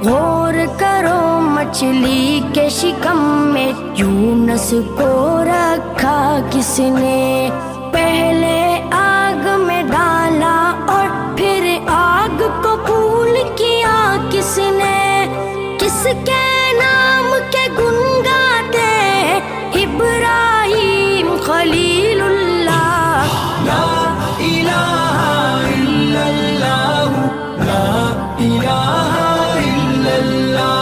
गौर करो मछली के शिकम में यूनुस को रखा किसने। पहले आग में डाला और फिर आग को फूल किया किसने। किसके नाम के गुन गाते इब्राहिम खलीलुल्लाह। ला इलाहा इल्लल्लाह, ला इलाहा इल्लल्लाह।